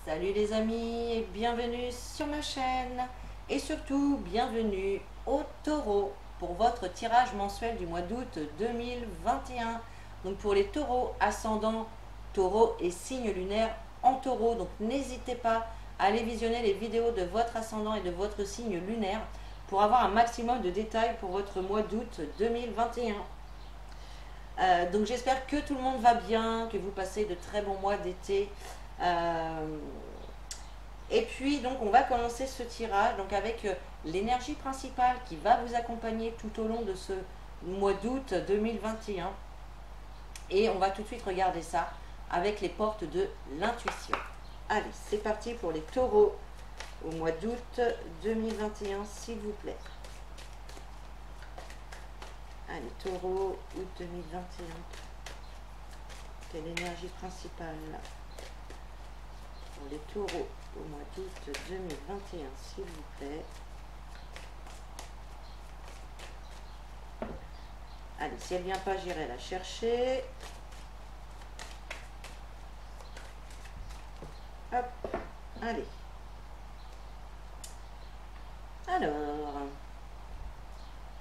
Salut les amis et bienvenue sur ma chaîne et surtout bienvenue au taureau pour votre tirage mensuel du mois d'août 2021. Donc pour les taureaux, ascendant taureau et signe lunaire en taureau. Donc n'hésitez pas à aller visionner les vidéos de votre ascendant et de votre signe lunaire pour avoir un maximum de détails pour votre mois d'août 2021. Donc j'espère que tout le monde va bien, que vous passez de très bons mois d'été. Euh, et puis donc on va commencer ce tirage donc avec l'énergie principale qui va vous accompagner tout au long de ce mois d'août 2021. Et on va tout de suite regarder ça avec les portes de l'intuition. Allez, c'est parti pour les taureaux au mois d'août 2021, s'il vous plaît. Allez, taureau, août 2021. Quelle énergie principale pour les taureaux au mois d'août 2021, s'il vous plaît. Allez, si elle ne vient pas, j'irai la chercher. Hop, allez. Alors,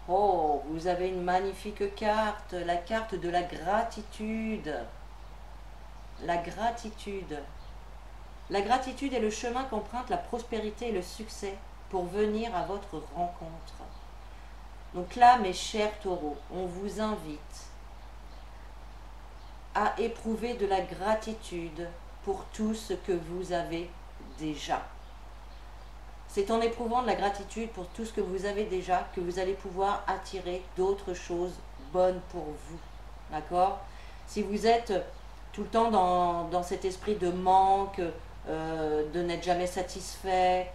oh, vous avez une magnifique carte, la carte de la gratitude. La gratitude. La gratitude est le chemin qu'emprunte la prospérité et le succès pour venir à votre rencontre. Donc là, mes chers taureaux, on vous invite à éprouver de la gratitude pour tout ce que vous avez déjà. C'est en éprouvant de la gratitude pour tout ce que vous avez déjà que vous allez pouvoir attirer d'autres choses bonnes pour vous. D'accord? Si vous êtes tout le temps dans cet esprit de manque, de n'être jamais satisfait,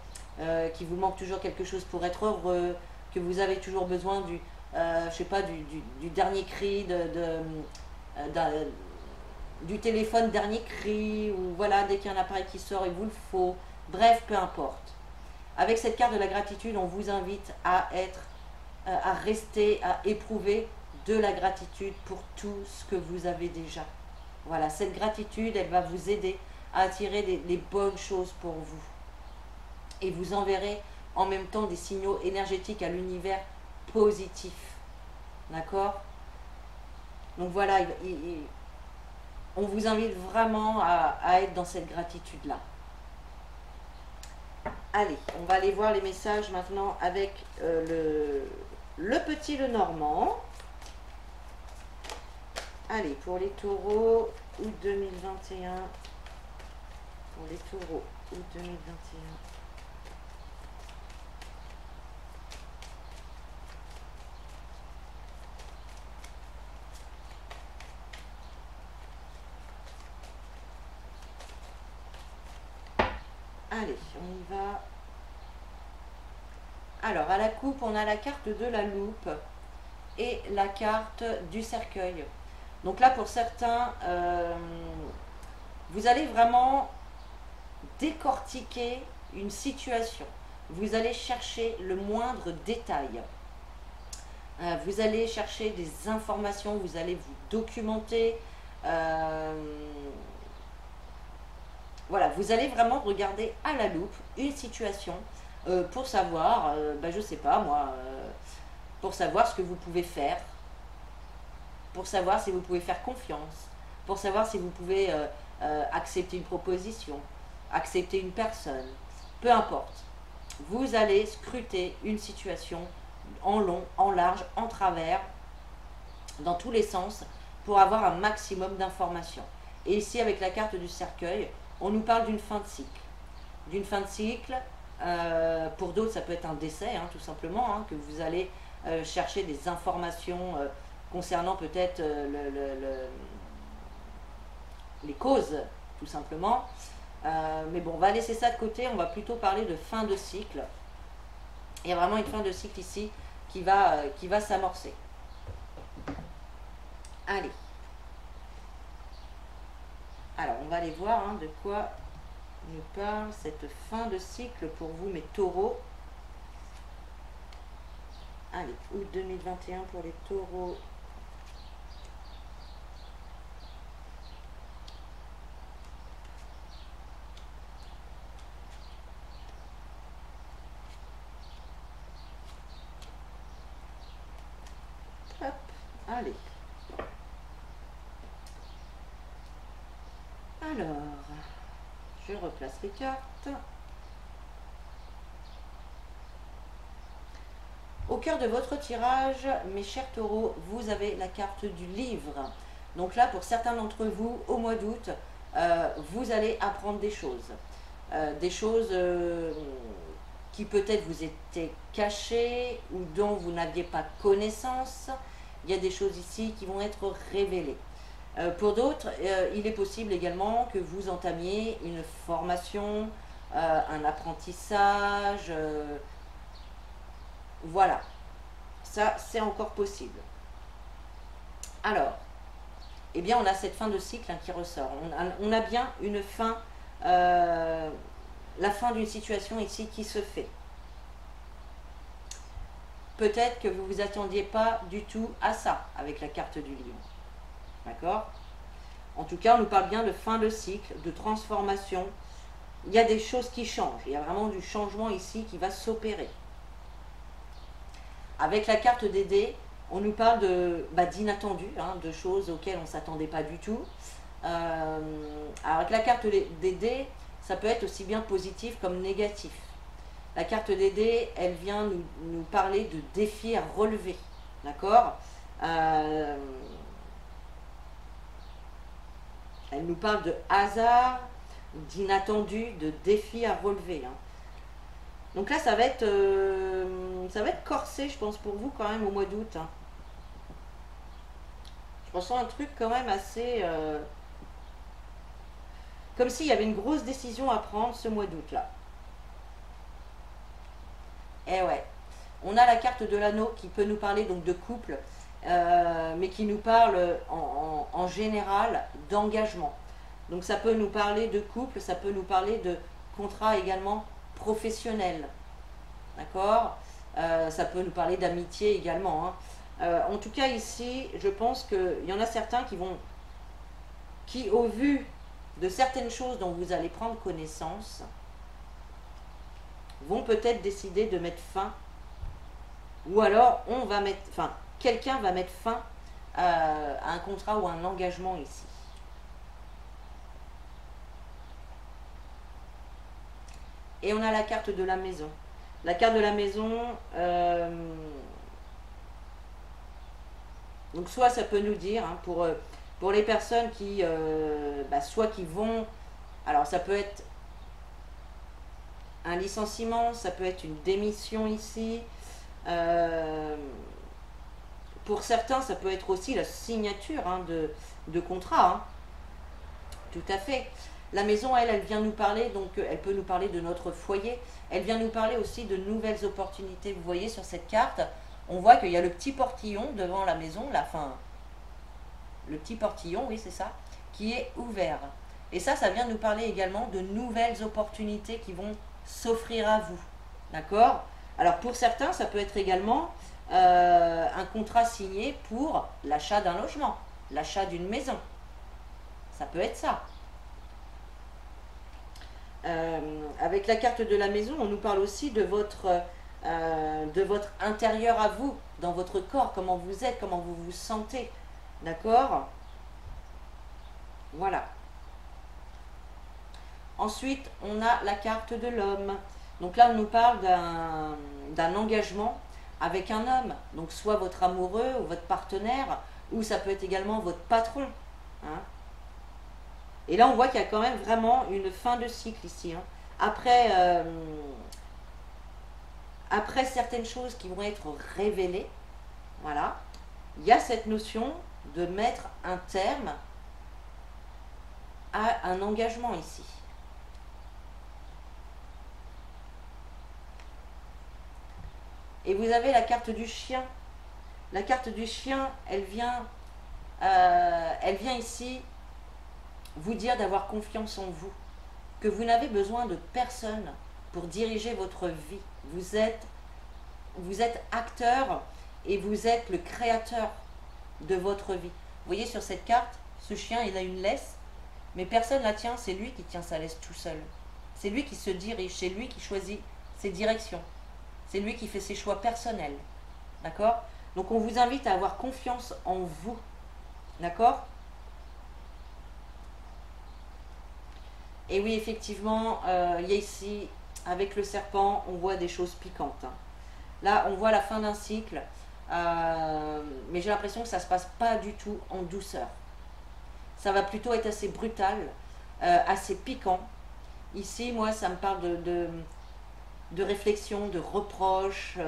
qu'il vous manque toujours quelque chose pour être heureux, que vous avez toujours besoin je sais pas, du dernier cri, du téléphone dernier cri, ou voilà, dès qu'il y a un appareil qui sort, il vous le faut. Bref, peu importe. Avec cette carte de la gratitude, on vous invite à rester, à éprouver de la gratitude pour tout ce que vous avez déjà. Voilà, cette gratitude, elle va vous aider à attirer les bonnes choses pour vous. Et vous enverrez en même temps des signaux énergétiques à l'univers positif. D'accord? Donc voilà, on vous invite vraiment à être dans cette gratitude-là. Allez, on va aller voir les messages maintenant avec le petit Lenormand. Allez, pour les taureaux, août 2021. Pour les taureaux, août 2021. Allez, on y va. Alors, à la coupe, on a la carte de la loupe et la carte du cercueil. Donc là, pour certains, vous allez vraiment décortiquer une situation. Vous allez chercher le moindre détail. Vous allez chercher des informations, vous allez vous documenter. Voilà, vous allez vraiment regarder à la loupe une situation pour savoir, je sais pas moi, pour savoir ce que vous pouvez faire, pour savoir si vous pouvez faire confiance, pour savoir si vous pouvez accepter une proposition, accepter une personne, peu importe. Vous allez scruter une situation en long, en large, en travers, dans tous les sens, pour avoir un maximum d'informations. Et ici, avec la carte du cercueil, on nous parle d'une fin de cycle. D'une fin de cycle, pour d'autres, ça peut être un décès, hein, tout simplement, hein, que vous allez chercher des informations concernant peut-être les causes, tout simplement. Mais bon, on va laisser ça de côté, on va plutôt parler de fin de cycle. Il y a vraiment une fin de cycle ici qui va s'amorcer. Allez. Alors, on va aller voir hein, de quoi nous parle cette fin de cycle pour vous, mes taureaux. Allez, août 2021 pour les taureaux. Hop, allez. Alors, je replace les cartes. Au cœur de votre tirage, mes chers taureaux, vous avez la carte du livre. Donc là, pour certains d'entre vous, au mois d'août, vous allez apprendre des choses. Qui peut-être vous étaient cachées ou dont vous n'aviez pas connaissance. Il y a des choses ici qui vont être révélées. Pour d'autres, il est possible également que vous entamiez une formation, un apprentissage. Voilà, ça c'est encore possible. Alors, eh bien on a cette fin de cycle qui ressort. On a bien une fin, la fin d'une situation ici qui se fait. Peut-être que vous ne vous attendiez pas du tout à ça avec la carte du lion. D'accord? En tout cas, on nous parle bien de fin de cycle, de transformation. Il y a des choses qui changent. Il y a vraiment du changement ici qui va s'opérer. Avec la carte des dés, on nous parle d'inattendus, de choses auxquelles on ne s'attendait pas du tout. Alors avec la carte des dés, ça peut être aussi bien positif comme négatif. La carte des dés, elle vient nous parler de défis à relever. D'accord? Elle nous parle de hasard, d'inattendu, de défis à relever. Donc là, ça va être corsé, je pense, pour vous quand même au mois d'août. Je ressens un truc quand même assez... comme s'il y avait une grosse décision à prendre ce mois d'août là. Eh ouais. On a la carte de l'anneau qui peut nous parler donc de couple, mais qui nous parle en général d'engagement. Donc ça peut nous parler de couple, ça peut nous parler de contrat également professionnel. D'accord? Ça peut nous parler d'amitié également. En tout cas ici, je pense qu'il y en a certains qui au vu de certaines choses dont vous allez prendre connaissance, vont peut-être décider de mettre fin, ou alors quelqu'un va mettre fin à un contrat ou à un engagement ici. Et on a la carte de la maison. La carte de la maison, donc soit ça peut nous dire, pour les personnes qui, soit qui vont, alors ça peut être un licenciement, ça peut être une démission ici. Pour certains, ça peut être aussi la signature de contrat. Tout à fait. La maison, elle vient nous parler, donc elle peut nous parler de notre foyer. Elle vient nous parler aussi de nouvelles opportunités. Vous voyez sur cette carte, on voit qu'il y a le petit portillon devant la maison, le petit portillon, oui c'est ça, qui est ouvert. Et ça vient nous parler également de nouvelles opportunités qui vont s'offrir à vous. D'accord? Alors pour certains, ça peut être également un contrat signé pour l'achat d'un logement, l'achat d'une maison. Ça peut être ça. Avec la carte de la maison, on nous parle aussi de votre intérieur à vous, dans votre corps, comment vous êtes, comment vous vous sentez. D'accord? Voilà. Ensuite, on a la carte de l'homme. Donc là, on nous parle d'un engagement avec un homme. Donc soit votre amoureux ou votre partenaire, ou ça peut être également votre patron. Et là, on voit qu'il y a quand même vraiment une fin de cycle ici. Après certaines choses qui vont être révélées, voilà, il y a cette notion de mettre un terme à un engagement ici. Et vous avez la carte du chien. La carte du chien, elle vient ici vous dire d'avoir confiance en vous, que vous n'avez besoin de personne pour diriger votre vie. Vous êtes acteur et vous êtes le créateur de votre vie. Vous voyez sur cette carte, ce chien, il a une laisse, mais personne ne la tient, c'est lui qui tient sa laisse tout seul. C'est lui qui se dirige, c'est lui qui choisit ses directions. C'est lui qui fait ses choix personnels. D'accord? Donc on vous invite à avoir confiance en vous. D'accord? Et oui, effectivement, il y a ici, avec le serpent, on voit des choses piquantes, hein. Là, on voit la fin d'un cycle, mais j'ai l'impression que ça ne se passe pas du tout en douceur. Ça va plutôt être assez brutal, assez piquant. Ici, moi, ça me parle de réflexion, de reproche.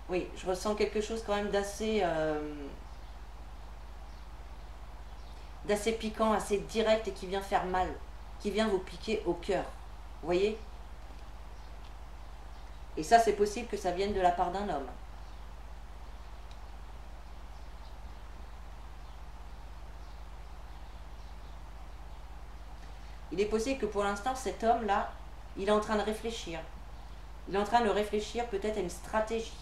Oui, je ressens quelque chose quand même d'assez piquant, assez direct et qui vient faire mal, qui vient vous piquer au cœur. Vous voyez? Et ça, c'est possible que ça vienne de la part d'un homme. Il est possible que pour l'instant, cet homme-là, il est en train de réfléchir. Il est en train de réfléchir peut-être à une stratégie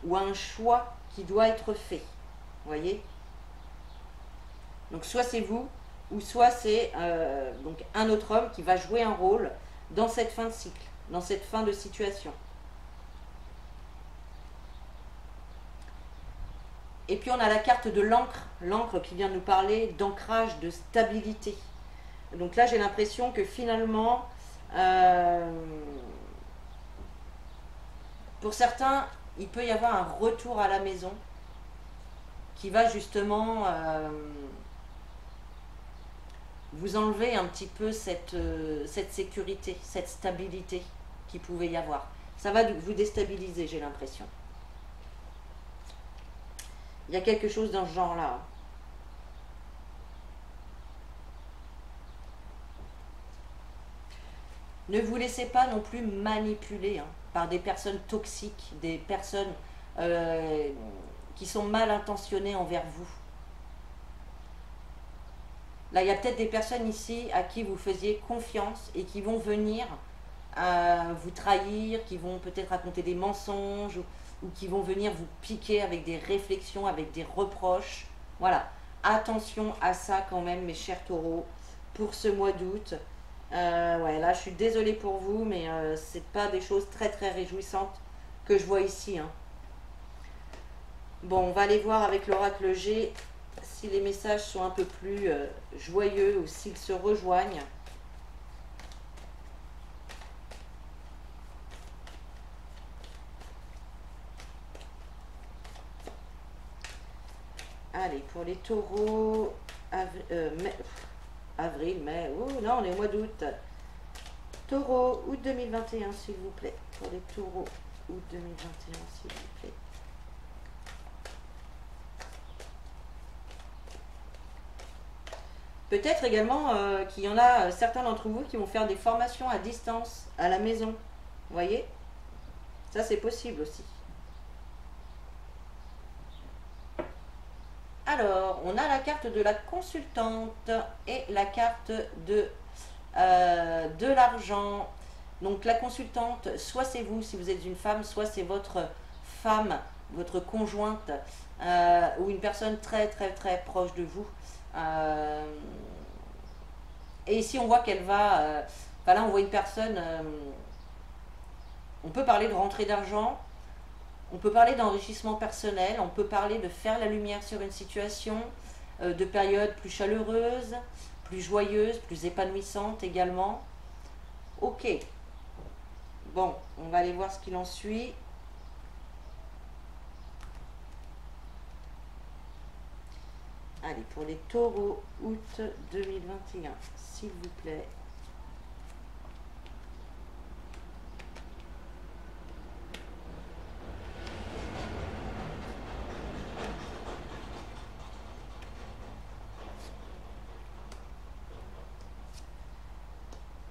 ou à un choix qui doit être fait. Vous voyez? Donc soit c'est vous, ou soit c'est donc un autre homme qui va jouer un rôle dans cette fin de cycle, dans cette fin de situation. Et puis on a la carte de l'encre qui vient nous parler d'ancrage, de stabilité. Donc là j'ai l'impression que finalement, pour certains, il peut y avoir un retour à la maison qui va justement vous enlever un petit peu cette sécurité, cette stabilité qu'il pouvait y avoir. Ça va vous déstabiliser, j'ai l'impression. Il y a quelque chose dans ce genre-là. Ne vous laissez pas non plus manipuler, hein, par des personnes toxiques, des personnes qui sont mal intentionnées envers vous. Là, il y a peut-être des personnes ici à qui vous faisiez confiance et qui vont venir vous trahir, qui vont peut-être raconter des mensonges ou qui vont venir vous piquer avec des réflexions, avec des reproches. Voilà, attention à ça quand même, mes chers taureaux, pour ce mois d'août. Ouais, là, je suis désolée pour vous, mais c'est pas des choses très très réjouissantes que je vois ici, hein. Bon, on va aller voir avec l'oracle G si les messages sont un peu plus joyeux ou s'ils se rejoignent. Allez, pour les taureaux, avril, mai, oh non, on est au mois d'août. Taureau, août 2021, s'il vous plaît. Pour les taureaux, août 2021, s'il vous plaît. Peut-être également qu'il y en a certains d'entre vous qui vont faire des formations à distance, à la maison. Vous voyez? Ça, c'est possible aussi. Alors, on a la carte de la consultante et la carte de l'argent. Donc, la consultante, soit c'est vous si vous êtes une femme, soit c'est votre femme, votre conjointe ou une personne très très très proche de vous. Et ici, on voit qu'elle va... enfin, là, on voit une personne... on peut parler de rentrée d'argent, on peut parler d'enrichissement personnel, on peut parler de faire la lumière sur une situation, de périodes plus chaleureuses, plus joyeuses, plus épanouissantes également. Ok. Bon, on va aller voir ce qu'il en suit. Allez, pour les taureaux, août 2021, s'il vous plaît.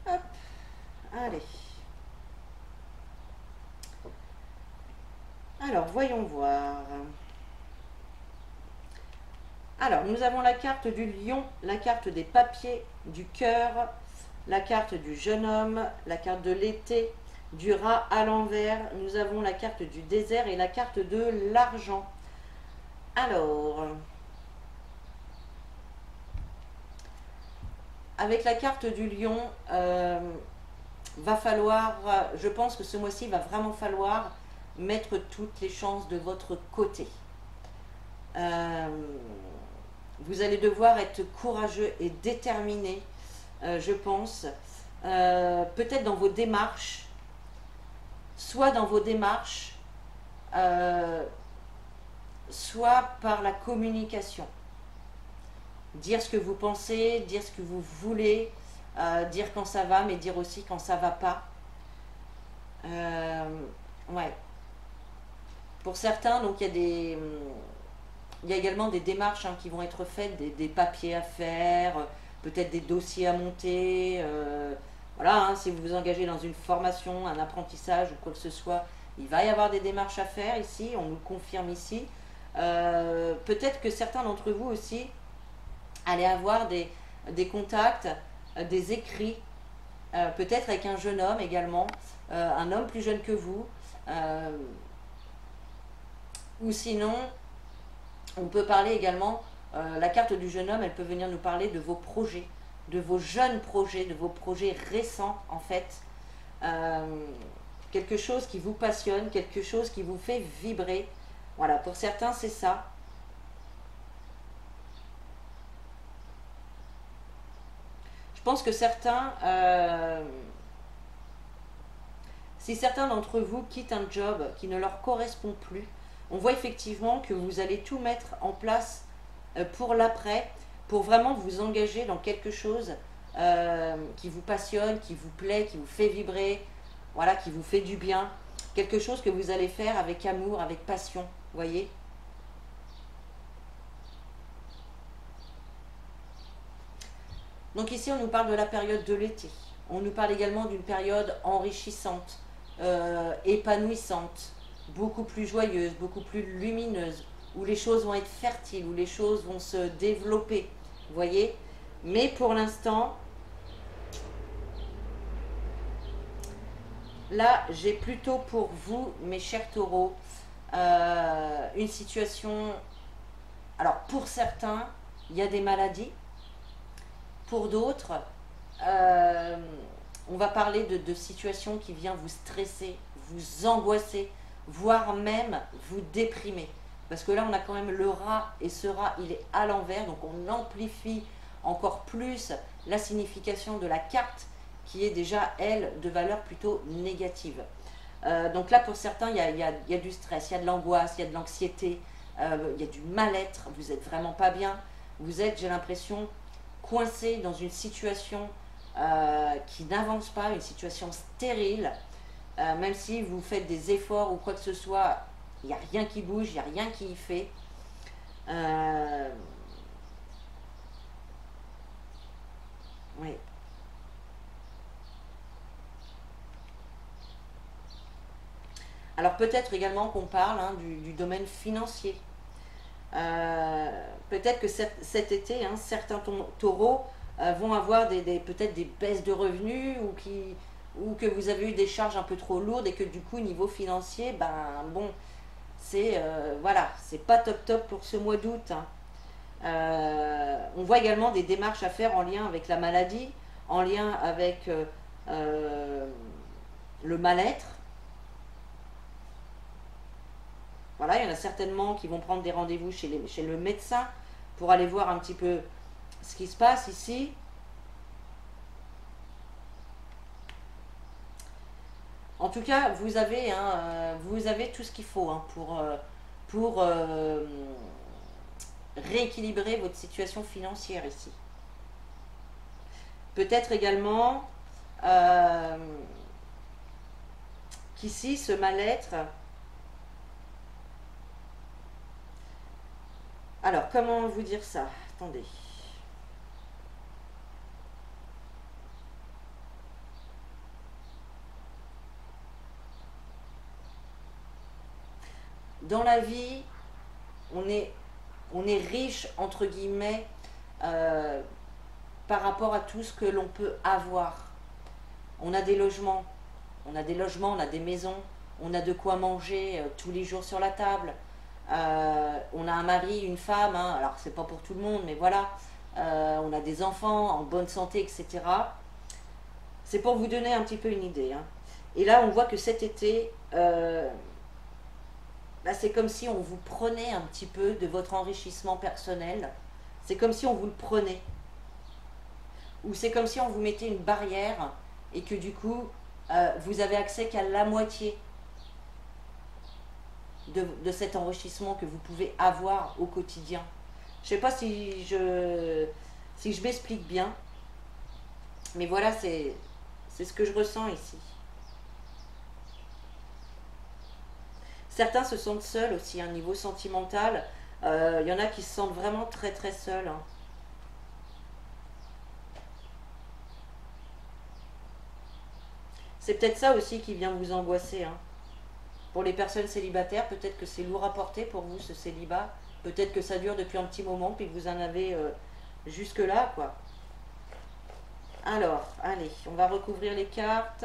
Hop, allez. Alors, voyons voir. Alors, nous avons la carte du lion, la carte des papiers, du cœur, la carte du jeune homme, la carte de l'été, du rat à l'envers. Nous avons la carte du désert et la carte de l'argent. Alors, avec la carte du lion, va falloir, je pense que ce mois-ci, il va vraiment falloir mettre toutes les chances de votre côté. Euh, vous allez devoir être courageux et déterminé, je pense, peut-être dans vos démarches, soit dans vos démarches, euh, soit par la communication. Dire ce que vous pensez, dire ce que vous voulez, dire quand ça va, mais dire aussi quand ça va pas. Ouais. Pour certains, donc il y a également des démarches qui vont être faites, des papiers à faire, peut-être des dossiers à monter. Voilà, si vous vous engagez dans une formation, un apprentissage ou quoi que ce soit, il va y avoir des démarches à faire ici, on nous confirme ici. Peut-être que certains d'entre vous aussi allez avoir des contacts, des écrits, peut-être avec un jeune homme également, un homme plus jeune que vous, ou sinon, on peut parler également, la carte du jeune homme, elle peut venir nous parler de vos projets, de vos jeunes projets, de vos projets récents en fait. Quelque chose qui vous passionne, quelque chose qui vous fait vibrer. Voilà, pour certains c'est ça. Je pense que si certains d'entre vous quittent un job qui ne leur correspond plus, on voit effectivement que vous allez tout mettre en place pour l'après, pour vraiment vous engager dans quelque chose qui vous passionne, qui vous plaît, qui vous fait vibrer, voilà, qui vous fait du bien. Quelque chose que vous allez faire avec amour, avec passion, vous voyez. Donc ici, on nous parle de la période de l'été. On nous parle également d'une période enrichissante, épanouissante, beaucoup plus joyeuse, beaucoup plus lumineuse, où les choses vont être fertiles, où les choses vont se développer, vous voyez. Mais pour l'instant, là, j'ai plutôt pour vous, mes chers taureaux, une situation... Alors, pour certains, il y a des maladies. Pour d'autres, euh, on va parler de situations qui viennent vous stresser, vous angoisser, voire même vous déprimer. Parce que là, on a quand même le rat, et ce rat, il est à l'envers, donc on amplifie encore plus la signification de la carte, qui est déjà, elle, de valeur plutôt négative. Donc là, pour certains, il y a du stress, il y a de l'angoisse, il y a de l'anxiété, il y a du mal-être, vous n'êtes vraiment pas bien, vous êtes, j'ai l'impression, coincé dans une situation qui n'avance pas, une situation stérile, même si vous faites des efforts ou quoi que ce soit, il n'y a rien qui bouge, il n'y a rien qui y fait. Oui. Alors peut-être également qu'on parle du domaine financier. Peut-être que cet été, certains taureaux vont avoir peut-être des baisses de revenus ou que vous avez eu des charges un peu trop lourdes et que du coup, niveau financier, ben bon, voilà, c'est pas top top pour ce mois d'août. On voit également des démarches à faire en lien avec la maladie, en lien avec le mal-être. Voilà, il y en a certainement qui vont prendre des rendez-vous chez le médecin pour aller voir un petit peu ce qui se passe ici. En tout cas, vous avez tout ce qu'il faut pour rééquilibrer votre situation financière ici. Peut-être également qu'ici, ce mal-être... Alors, comment vous dire ça? Attendez. Dans la vie, on est riche, entre guillemets, par rapport à tout ce que l'on peut avoir. On a des logements, on a des maisons, on a de quoi manger tous les jours sur la table. On a un mari, une femme, alors c'est pas pour tout le monde, mais voilà. On a des enfants en bonne santé, etc. C'est pour vous donner un petit peu une idée, hein. Et là, on voit que cet été, bah, c'est comme si on vous prenait un petit peu de votre enrichissement personnel. C'est comme si on vous le prenait. Ou c'est comme si on vous mettait une barrière et que du coup, vous avez accès qu'à la moitié de cet enrichissement que vous pouvez avoir au quotidien. Je sais pas si je m'explique bien, mais voilà, c'est ce que je ressens ici. Certains se sentent seuls aussi, à un niveau sentimental. Il y en a qui se sentent vraiment très très seuls, hein. C'est peut-être ça aussi qui vient vous angoisser, hein. Pour les personnes célibataires, peut-être que c'est lourd à porter pour vous, ce célibat. Peut-être que ça dure depuis un petit moment, puis que vous en avez jusque-là, quoi. Alors, allez, on va recouvrir les cartes.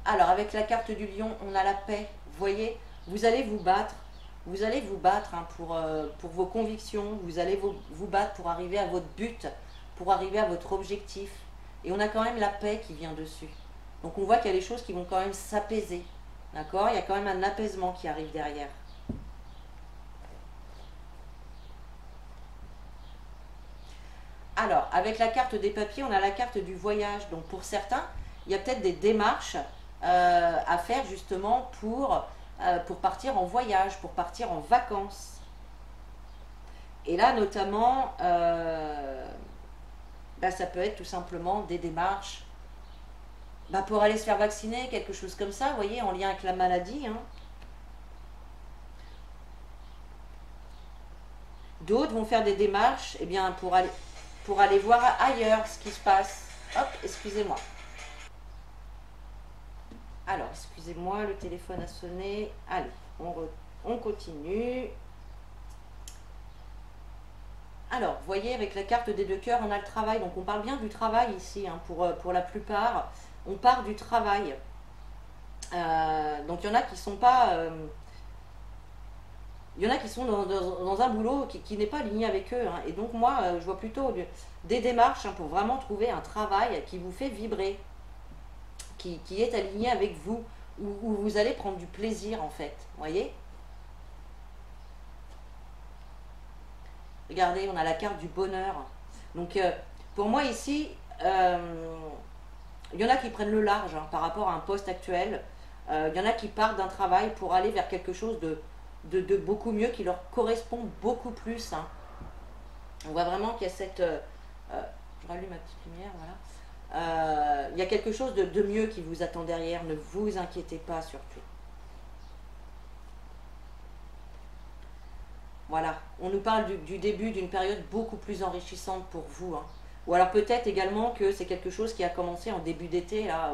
Alors, avec la carte du lion, on a la paix. Vous voyez, vous allez vous battre. Vous allez vous battre, hein, pour vos convictions. Vous allez vous battre pour arriver à votre but, pour arriver à votre objectif. Et on a quand même la paix qui vient dessus. Donc on voit qu'il y a des choses qui vont quand même s'apaiser. D'accord? Il y a quand même un apaisement qui arrive derrière. Alors, avec la carte des papiers, on a la carte du voyage. Donc pour certains, il y a peut-être des démarches à faire justement pour partir en voyage, pour partir en vacances. Et là, notamment, bah, ça peut être tout simplement des démarches bah, pour aller se faire vacciner, quelque chose comme ça, vous voyez, en lien avec la maladie, hein. D'autres vont faire des démarches eh bien, pour aller voir ailleurs ce qui se passe. Hop, excusez-moi. Alors, excusez-moi, le téléphone a sonné. Allez, on continue. Alors, vous voyez, avec la carte des deux cœurs, on a le travail. Donc, on parle bien du travail ici, hein, pour la plupart. On part du travail. Donc, il y en a qui sont pas... il y en a qui sont dans un boulot qui n'est pas aligné avec eux, hein. Et donc, moi, je vois plutôt des démarches, hein, pour vraiment trouver un travail qui vous fait vibrer, qui est aligné avec vous, où vous allez prendre du plaisir, en fait. Vous voyez? Regardez, on a la carte du bonheur. Donc, pour moi, ici, il y en a qui prennent le large, hein, par rapport à un poste actuel. Il y en a qui partent d'un travail pour aller vers quelque chose de beaucoup mieux, qui leur correspond beaucoup plus, hein. On voit vraiment qu'il y a cette... je rallume ma petite lumière, voilà. Il y a quelque chose de mieux qui vous attend derrière. Ne vous inquiétez pas, surtout. Voilà, on nous parle du début d'une période beaucoup plus enrichissante pour vous, hein. Ou alors peut-être également que c'est quelque chose qui a commencé en début d'été, là,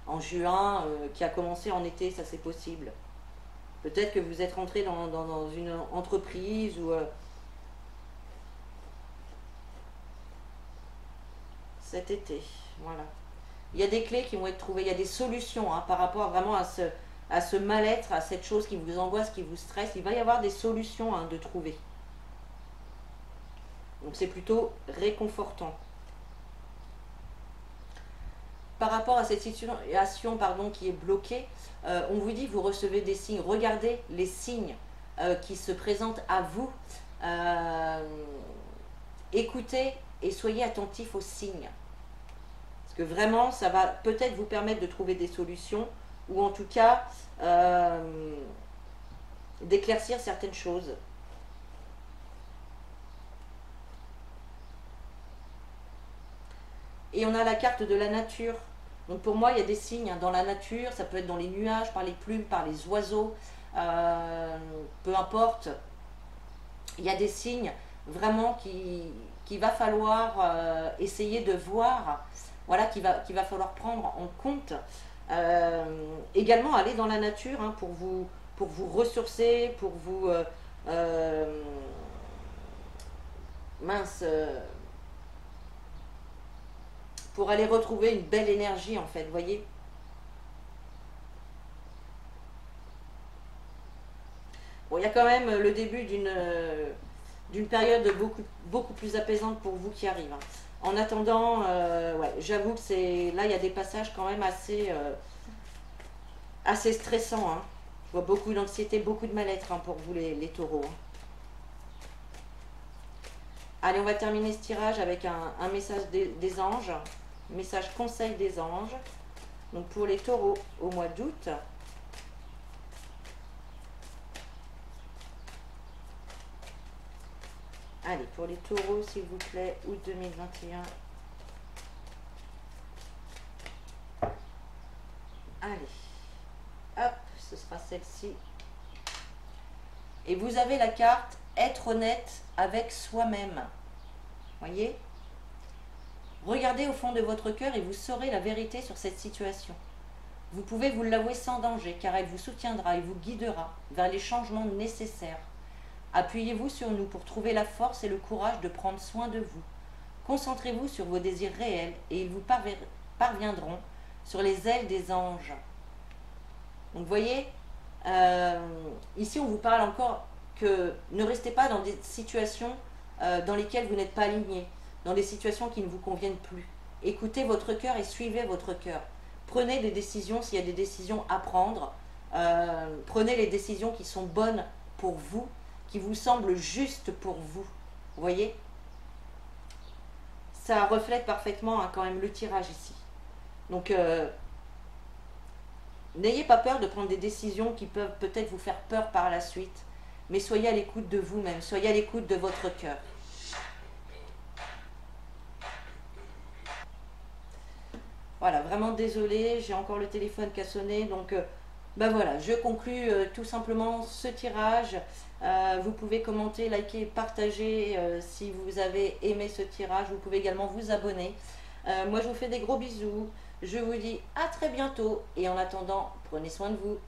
en juin, qui a commencé en été, ça c'est possible. Peut-être que vous êtes rentré dans une entreprise ou cet été, voilà. Il y a des clés qui vont être trouvées, il y a des solutions, hein, par rapport vraiment à ce mal-être, à cette chose qui vous angoisse, qui vous stresse. Il va y avoir des solutions, hein, de trouver. Donc c'est plutôt réconfortant. Par rapport à cette situation, pardon, qui est bloquée, on vous dit vous recevez des signes. Regardez les signes qui se présentent à vous. Écoutez et soyez attentifs aux signes. Parce que vraiment, ça va peut-être vous permettre de trouver des solutions ou en tout cas d'éclaircir certaines choses. Et on a la carte de la nature. Donc pour moi, il y a des signes, hein, dans la nature, ça peut être dans les nuages, par les plumes, par les oiseaux, peu importe. Il y a des signes vraiment qu'il va falloir essayer de voir, voilà, qu'il va falloir prendre en compte. Également, aller dans la nature, hein, pour vous ressourcer, pour vous... mince... pour aller retrouver une belle énergie, en fait, vous voyez. Bon, il y a quand même le début d'une période beaucoup plus apaisante pour vous qui arrive, hein. En attendant, ouais, j'avoue que c'est là, il y a des passages quand même assez stressants. Hein. Je vois beaucoup d'anxiété, beaucoup de mal-être hein, pour vous les taureaux. Hein. Allez, on va terminer ce tirage avec un message des anges, message conseil des anges. Donc pour les taureaux au mois d'août. Allez, pour les taureaux, s'il vous plaît, août 2021. Allez, hop, ce sera celle-ci. Et vous avez la carte être honnête avec soi-même. Voyez? Regardez au fond de votre cœur et vous saurez la vérité sur cette situation. Vous pouvez vous l'avouer sans danger car elle vous soutiendra et vous guidera vers les changements nécessaires. Appuyez-vous sur nous pour trouver la force et le courage de prendre soin de vous. Concentrez-vous sur vos désirs réels et ils vous parviendront sur les ailes des anges. Donc vous voyez, ici on vous parle encore que ne restez pas dans des situations dans lesquelles vous n'êtes pas aligné, dans des situations qui ne vous conviennent plus. Écoutez votre cœur et suivez votre cœur. Prenez des décisions s'il y a des décisions à prendre. Prenez les décisions qui sont bonnes pour vous, qui vous semblent justes pour vous. Vous voyez? Ça reflète parfaitement hein, quand même le tirage ici. Donc, n'ayez pas peur de prendre des décisions qui peuvent peut-être vous faire peur par la suite, mais soyez à l'écoute de vous-même, soyez à l'écoute de votre cœur. Voilà, vraiment désolée, j'ai encore le téléphone qui a sonné, donc ben voilà, je conclus tout simplement ce tirage. Vous pouvez commenter, liker, partager si vous avez aimé ce tirage. Vous pouvez également vous abonner. Moi, je vous fais des gros bisous. Je vous dis à très bientôt et en attendant, prenez soin de vous.